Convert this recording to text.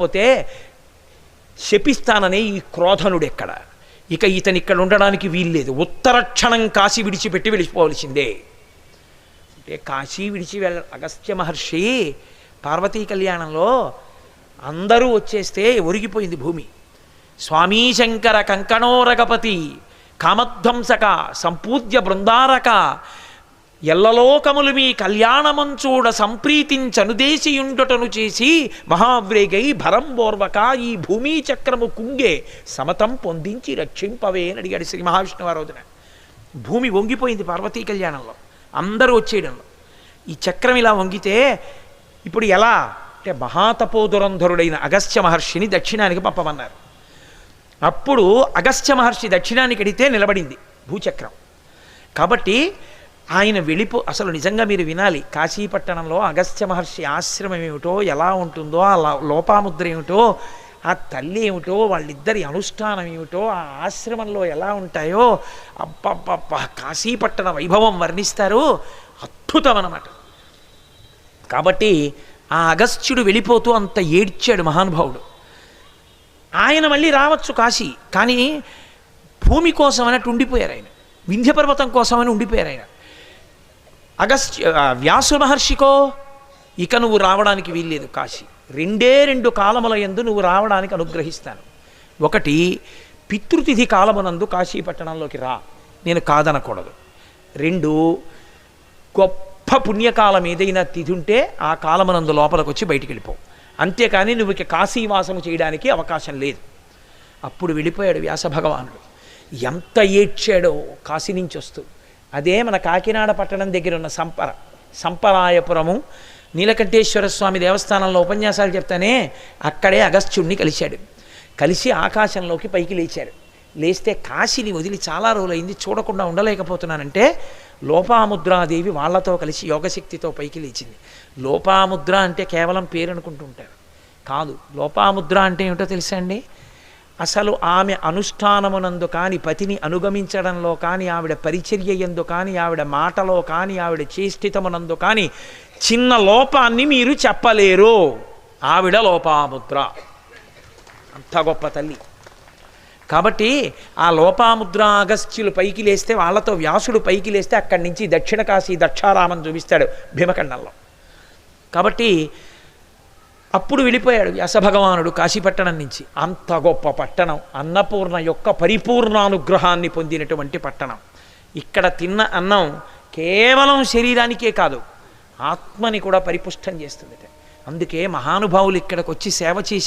పోతే శపిస్తాననే ఈ క్రోధనుడెక్కడ, ఇక ఇతను ఇక్కడ ఉండడానికి వీల్లేదు, ఉత్తరక్షణం కాశీ విడిచిపెట్టి వెళ్ళిపోవలసిందే అంటే కాశీ విడిచి అగస్త్య మహర్షి పార్వతీ కళ్యాణంలో అందరూ వచ్చేస్తే ఒరిగిపోయింది భూమి. స్వామీ శంకర కంకణోరగపతి కామధ్వంసక సంపూజ్య బృందారక ఎల్లలోకములు మీ కళ్యాణమంచూడ సంప్రీతించనుదేశియుండుటను చేసి మహావ్రేగై భరంబోర్వక ఈ భూమీ చక్రము కుంగే సమతం పొందించి రక్షింపవే అని అడిగాడు శ్రీ మహావిష్ణువు ఆ రోజున. భూమి వంగిపోయింది పార్వతీ కళ్యాణంలో, అందరూ వచ్చేయడంలో. ఈ చక్రం ఇలా వంగితే ఇప్పుడు ఎలా అంటే మహాతపోదురంధరుడైన అగస్త్య మహర్షిని దక్షిణానికి పంపమన్నారు. అప్పుడు అగస్త్య మహర్షి దక్షిణానికి అడిగితే నిలబడింది భూచక్రం. కాబట్టి ఆయన అసలు నిజంగా మీరు వినాలి, కాశీపట్టణంలో అగస్త్య మహర్షి ఆశ్రమం ఏమిటో, ఎలా ఉంటుందో, ఆ లోపాముద్ర ఏమిటో, ఆ తల్లి ఏమిటో, వాళ్ళిద్దరి అనుష్ఠానం ఏమిటో, ఆ ఆశ్రమంలో ఎలా ఉంటాయో, అబ్బబ్బబ్బ కాశీపట్టణ వైభవం వర్ణిస్తారు, అద్భుతం అన్నమాట. కాబట్టి ఆ అగస్త్యుడు వెళ్ళిపోతూ అంత ఏడ్చాడు మహానుభావుడు. ఆయన మళ్ళీ రావచ్చు కాశీ, కానీ భూమి కోసం అన్నట్టు ఉండిపోయారు ఆయన, వింధ్యపర్వతం కోసమని ఉండిపోయారు ఆయన. వ్యాసు మహర్షికో ఇక నువ్వు రావడానికి వీల్లేదు కాశీ, 2 కాలముల యందు నువ్వు రావడానికి అనుగ్రహిస్తాను. ఒకటి పితృతిథి కాలమునందు కాశీపట్టణంలోకి రా, నేను కాదనకూడదు. 2 గొప్ప పుణ్యకాలం ఏదైనా తిథి ఉంటే ఆ కాలమునందు లోపలికి వచ్చి బయటికి వెళ్ళిపోవు, అంతేకాని నువ్వు ఇక కాశీవాసము చేయడానికి అవకాశం లేదు. అప్పుడు వెళ్ళిపోయాడు వ్యాస భగవానుడు. ఎంత ఏడ్చాడో కాశీ నుంచి వస్తూ. అదే మన కాకినాడ పట్టణం దగ్గర ఉన్న సంపరాయపురము నీలకంఠేశ్వర స్వామి దేవస్థానంలో ఉపన్యాసాలు చెప్తానే, అక్కడే అగస్త్యుణ్ణి కలిసి ఆకాశంలోకి పైకి లేచారు. లేస్తే కాశీని వదిలి చాలా రోజులైంది, చూడకుండా ఉండలేకపోతున్నానంటే లోపాముద్రాదేవి వాళ్లతో కలిసి యోగశక్తితో పైకి లేచింది. లోపాముద్ర అంటే కేవలం పేరు అనుకుంటుంటారు, కాదు. లోపాముద్ర అంటే ఏమిటో తెలుసా అండి? అసలు ఆమె అనుష్ఠానమునందు కానీ, పతిని అనుగమించడంలో కానీ, ఆవిడ పరిచర్య యందు కానీ, ఆవిడ మాటలో కానీ, ఆవిడ చేష్టితమునందు కానీ చిన్న లోపాన్ని మీరు చెప్పలేరు. ఆవిడ లోపాముద్ర, అంత గొప్ప తల్లి. కాబట్టి ఆ లోపాముద్ర అగస్త్యులు పైకి లేస్తే, వాళ్ళతో వ్యాసుడు పైకి లేస్తే అక్కడి నుంచి దక్షిణ కాశీ దక్షారామం చూపిస్తాడు భీమఖండంలో. కాబట్టి అప్పుడు వెళ్ళిపోయాడు వ్యాసభగవానుడు కాశీపట్టణం నుంచి. అంత గొప్ప పట్టణం, అన్నపూర్ణ యొక్క పరిపూర్ణానుగ్రహాన్ని పొందినటువంటి పట్టణం. ఇక్కడ తిన్న అన్నం కేవలం శరీరానికే కాదు, ఆత్మని కూడా పరిపుష్టం చేస్తుంది. అందుకే మహానుభావులు ఇక్కడికి వచ్చి సేవ చేసి